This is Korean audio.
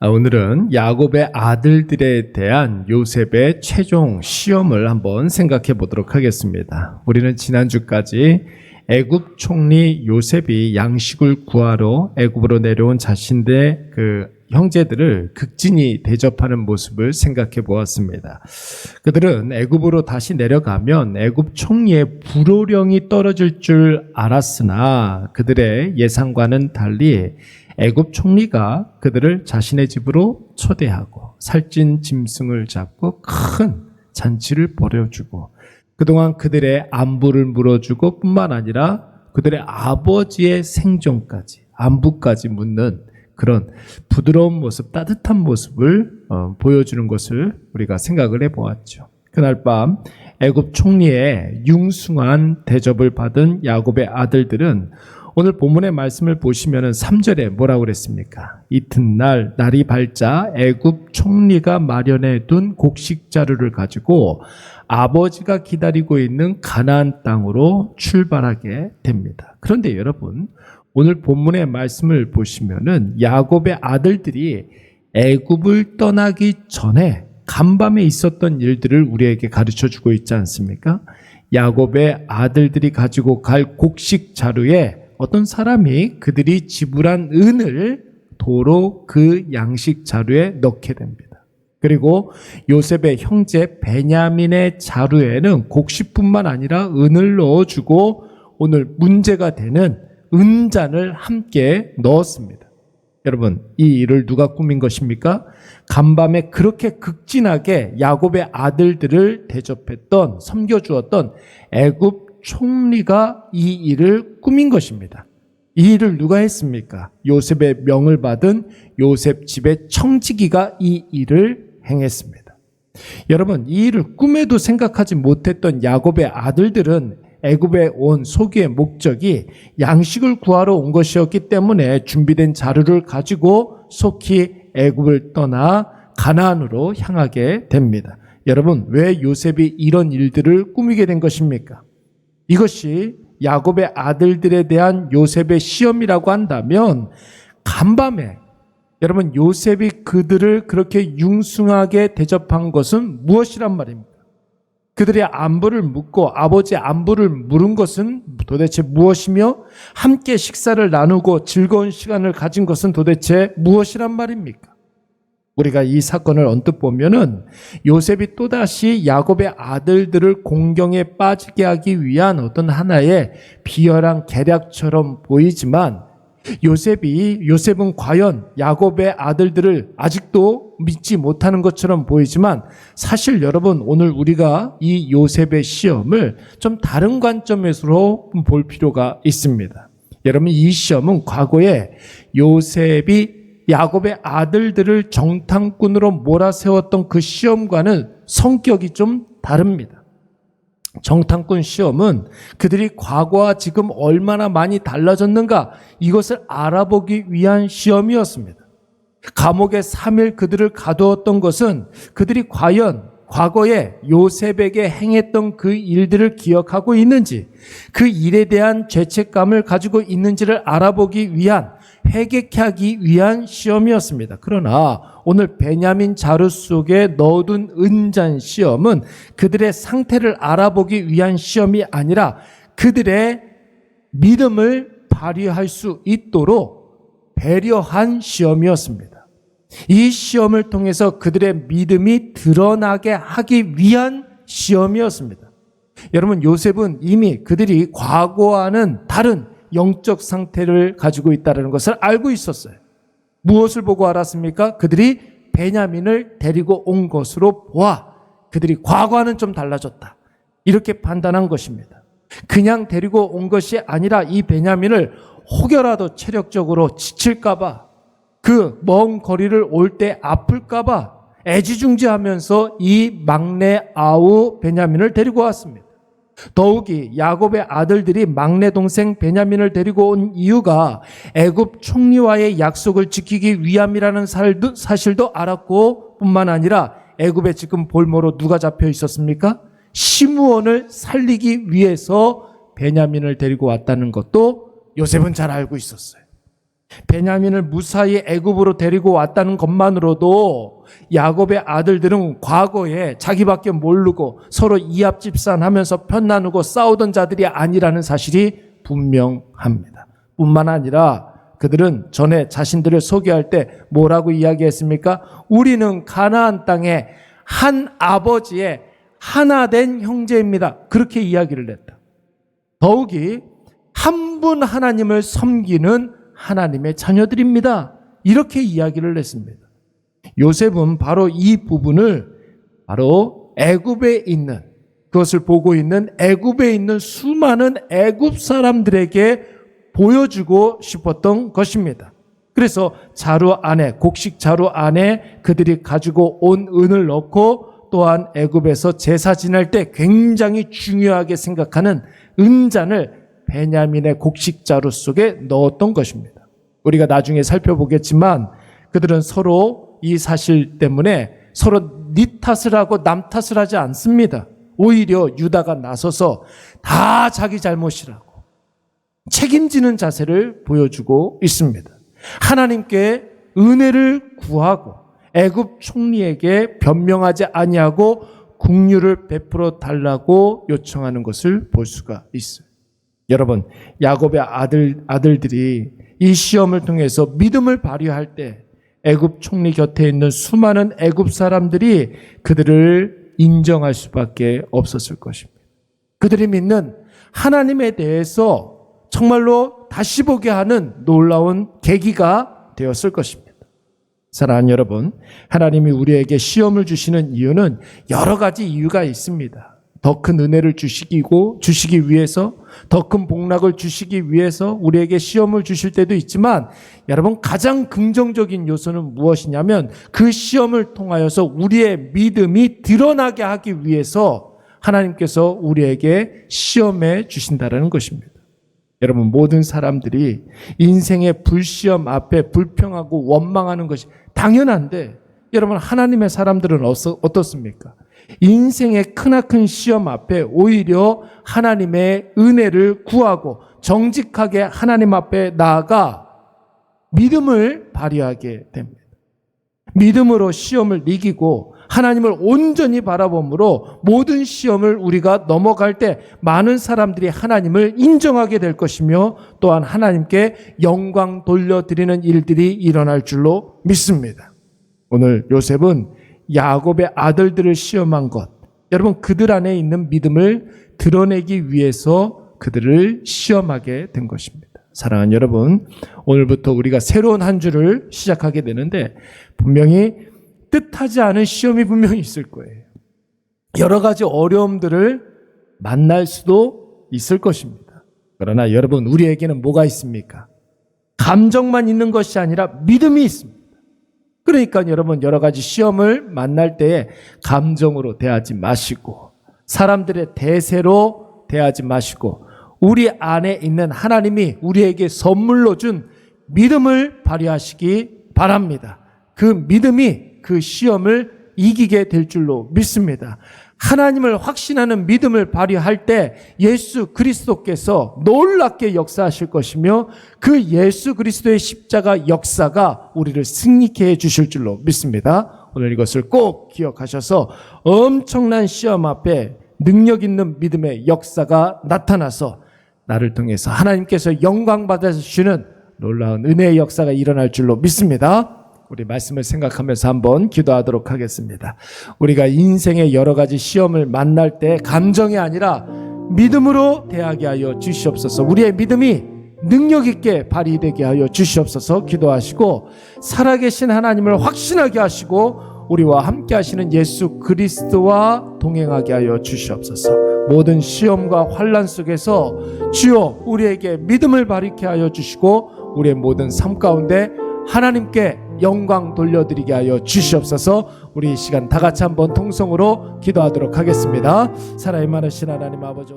오늘은 야곱의 아들들에 대한 요셉의 최종 시험을 한번 생각해 보도록 하겠습니다. 우리는 지난주까지 애굽 총리 요셉이 양식을 구하러 애굽으로 내려온 자신의 형제들을 극진히 대접하는 모습을 생각해 보았습니다. 그들은 애굽으로 다시 내려가면 애굽 총리의 불호령이 떨어질 줄 알았으나 그들의 예상과는 달리 애굽 총리가 그들을 자신의 집으로 초대하고 살찐 짐승을 잡고 큰 잔치를 벌여주고 그동안 그들의 안부를 물어주고 뿐만 아니라 그들의 아버지의 생존까지 안부까지 묻는 그런 부드러운 모습, 따뜻한 모습을 보여주는 것을 우리가 생각을 해보았죠. 그날 밤 애굽 총리의 융숭한 대접을 받은 야곱의 아들들은 오늘 본문의 말씀을 보시면 3절에 뭐라고 그랬습니까? 이튿날 날이 밝자 애굽 총리가 마련해 둔 곡식 자루를 가지고 아버지가 기다리고 있는 가나안 땅으로 출발하게 됩니다. 그런데 여러분, 오늘 본문의 말씀을 보시면은 야곱의 아들들이 애굽을 떠나기 전에 간밤에 있었던 일들을 우리에게 가르쳐 주고 있지 않습니까? 야곱의 아들들이 가지고 갈 곡식 자루에 어떤 사람이 그들이 지불한 은을 도로 그 양식 자루에 넣게 됩니다. 그리고 요셉의 형제 베냐민의 자루에는 곡식뿐만 아니라 은을 넣어주고 오늘 문제가 되는 은잔을 함께 넣었습니다. 여러분, 이 일을 누가 꾸민 것입니까? 간밤에 그렇게 극진하게 야곱의 아들들을 대접했던, 섬겨주었던 애굽 총리가 이 일을 꾸민 것입니다. 이 일을 누가 했습니까? 요셉의 명을 받은 요셉 집의 청지기가 이 일을 행했습니다. 여러분, 이 일을 꿈에도 생각하지 못했던 야곱의 아들들은 애굽에 온 소기의 목적이 양식을 구하러 온 것이었기 때문에 준비된 자루를 가지고 속히 애굽을 떠나 가나안으로 향하게 됩니다. 여러분, 왜 요셉이 이런 일들을 꾸미게 된 것입니까? 이것이 야곱의 아들들에 대한 요셉의 시험이라고 한다면 간밤에 여러분 요셉이 그들을 그렇게 융숭하게 대접한 것은 무엇이란 말입니까? 그들의 안부를 묻고 아버지의 안부를 물은 것은 도대체 무엇이며 함께 식사를 나누고 즐거운 시간을 가진 것은 도대체 무엇이란 말입니까? 우리가 이 사건을 언뜻 보면은 요셉이 또다시 야곱의 아들들을 공경에 빠지게 하기 위한 어떤 하나의 비열한 계략처럼 보이지만 요셉은 과연 야곱의 아들들을 아직도 믿지 못하는 것처럼 보이지만 사실 여러분 오늘 우리가 이 요셉의 시험을 좀 다른 관점에서 볼 필요가 있습니다. 여러분 이 시험은 과거에 요셉이 야곱의 아들들을 정탐꾼으로 몰아세웠던 그 시험과는 성격이 좀 다릅니다. 정탐꾼 시험은 그들이 과거와 지금 얼마나 많이 달라졌는가 이것을 알아보기 위한 시험이었습니다. 감옥에 3일 그들을 가두었던 것은 그들이 과연 과거에 요셉에게 행했던 그 일들을 기억하고 있는지 그 일에 대한 죄책감을 가지고 있는지를 알아보기 위한 회개케 하기 위한 시험이었습니다. 그러나 오늘 베냐민 자루 속에 넣어둔 은잔 시험은 그들의 상태를 알아보기 위한 시험이 아니라 그들의 믿음을 발휘할 수 있도록 배려한 시험이었습니다. 이 시험을 통해서 그들의 믿음이 드러나게 하기 위한 시험이었습니다. 여러분 요셉은 이미 그들이 과거와는 다른 영적 상태를 가지고 있다는 것을 알고 있었어요. 무엇을 보고 알았습니까? 그들이 베냐민을 데리고 온 것으로 보아 그들이 과거와는 좀 달라졌다. 이렇게 판단한 것입니다. 그냥 데리고 온 것이 아니라 이 베냐민을 혹여라도 체력적으로 지칠까 봐 그 먼 거리를 올 때 아플까 봐 애지중지하면서 이 막내 아우 베냐민을 데리고 왔습니다. 더욱이 야곱의 아들들이 막내 동생 베냐민을 데리고 온 이유가 애굽 총리와의 약속을 지키기 위함이라는 사실도 알았고 뿐만 아니라 애굽에 지금 볼모로 누가 잡혀 있었습니까? 시므온을 살리기 위해서 베냐민을 데리고 왔다는 것도 요셉은 잘 알고 있었어요. 베냐민을 무사히 애굽으로 데리고 왔다는 것만으로도 야곱의 아들들은 과거에 자기밖에 모르고 서로 이합집산하면서 편나누고 싸우던 자들이 아니라는 사실이 분명합니다. 뿐만 아니라 그들은 전에 자신들을 소개할 때 뭐라고 이야기했습니까? 우리는 가나안 땅의 한 아버지의 하나 된 형제입니다. 그렇게 이야기를 했다. 더욱이 한 분 하나님을 섬기는 하나님의 자녀들입니다. 이렇게 이야기를 했습니다. 요셉은 바로 이 부분을 바로 애굽에 있는, 그것을 보고 있는 애굽에 있는 수많은 애굽 사람들에게 보여주고 싶었던 것입니다. 그래서 자루 안에, 곡식 자루 안에 그들이 가지고 온 은을 넣고, 또한 애굽에서 제사 지낼 때 굉장히 중요하게 생각하는 은잔을 베냐민의 곡식 자루 속에 넣었던 것입니다. 우리가 나중에 살펴보겠지만 그들은 서로 이 사실 때문에 서로 네 탓을 하고 남 탓을 하지 않습니다. 오히려 유다가 나서서 다 자기 잘못이라고 책임지는 자세를 보여주고 있습니다. 하나님께 은혜를 구하고 애굽 총리에게 변명하지 아니하고 긍휼을 베풀어 달라고 요청하는 것을 볼 수가 있어요. 여러분, 야곱의 아들들이 이 시험을 통해서 믿음을 발휘할 때 애굽 총리 곁에 있는 수많은 애굽 사람들이 그들을 인정할 수밖에 없었을 것입니다. 그들이 믿는 하나님에 대해서 정말로 다시 보게 하는 놀라운 계기가 되었을 것입니다. 사랑하는 여러분, 하나님이 우리에게 시험을 주시는 이유는 여러 가지 이유가 있습니다. 더 큰 은혜를 주시기 위해서, 더 큰 복락을 주시기 위해서 우리에게 시험을 주실 때도 있지만, 여러분, 가장 긍정적인 요소는 무엇이냐면 그 시험을 통하여서 우리의 믿음이 드러나게 하기 위해서 하나님께서 우리에게 시험해 주신다는 것입니다. 여러분, 모든 사람들이 인생의 불시험 앞에 불평하고 원망하는 것이 당연한데, 여러분, 하나님의 사람들은 어떻습니까? 인생의 크나큰 시험 앞에 오히려 하나님의 은혜를 구하고 정직하게 하나님 앞에 나아가 믿음을 발휘하게 됩니다. 믿음으로 시험을 이기고 하나님을 온전히 바라봄으로 모든 시험을 우리가 넘어갈 때 많은 사람들이 하나님을 인정하게 될 것이며, 또한 하나님께 영광 돌려드리는 일들이 일어날 줄로 믿습니다. 오늘 요셉은 야곱의 아들들을 시험한 것, 여러분, 그들 안에 있는 믿음을 드러내기 위해서 그들을 시험하게 된 것입니다. 사랑하는 여러분, 오늘부터 우리가 새로운 한 주를 시작하게 되는데 분명히 뜻하지 않은 시험이 분명히 있을 거예요. 여러 가지 어려움들을 만날 수도 있을 것입니다. 그러나 여러분, 우리에게는 뭐가 있습니까? 감정만 있는 것이 아니라 믿음이 있습니다. 그러니까 여러분, 여러 가지 시험을 만날 때에 감정으로 대하지 마시고 사람들의 대세로 대하지 마시고 우리 안에 있는 하나님이 우리에게 선물로 준 믿음을 발휘하시기 바랍니다. 그 믿음이 그 시험을 이기게 될 줄로 믿습니다. 하나님을 확신하는 믿음을 발휘할 때 예수 그리스도께서 놀랍게 역사하실 것이며, 그 예수 그리스도의 십자가 역사가 우리를 승리케 해 주실 줄로 믿습니다. 오늘 이것을 꼭 기억하셔서 엄청난 시험 앞에 능력 있는 믿음의 역사가 나타나서 나를 통해서 하나님께서 영광 받아주시는 놀라운 은혜의 역사가 일어날 줄로 믿습니다. 우리 말씀을 생각하면서 한번 기도하도록 하겠습니다. 우리가 인생의 여러 가지 시험을 만날 때 감정이 아니라 믿음으로 대하게 하여 주시옵소서. 우리의 믿음이 능력 있게 발휘되게 하여 주시옵소서. 기도하시고 살아계신 하나님을 확신하게 하시고 우리와 함께 하시는 예수 그리스도와 동행하게 하여 주시옵소서. 모든 시험과 환난 속에서 주여 우리에게 믿음을 발휘케 하여 주시고 우리의 모든 삶 가운데 하나님께 영광 돌려드리게 하여 주시옵소서. 우리 이 시간 다 같이 한번 통성으로 기도하도록 하겠습니다. 사랑이 많으신 하나님 아버지,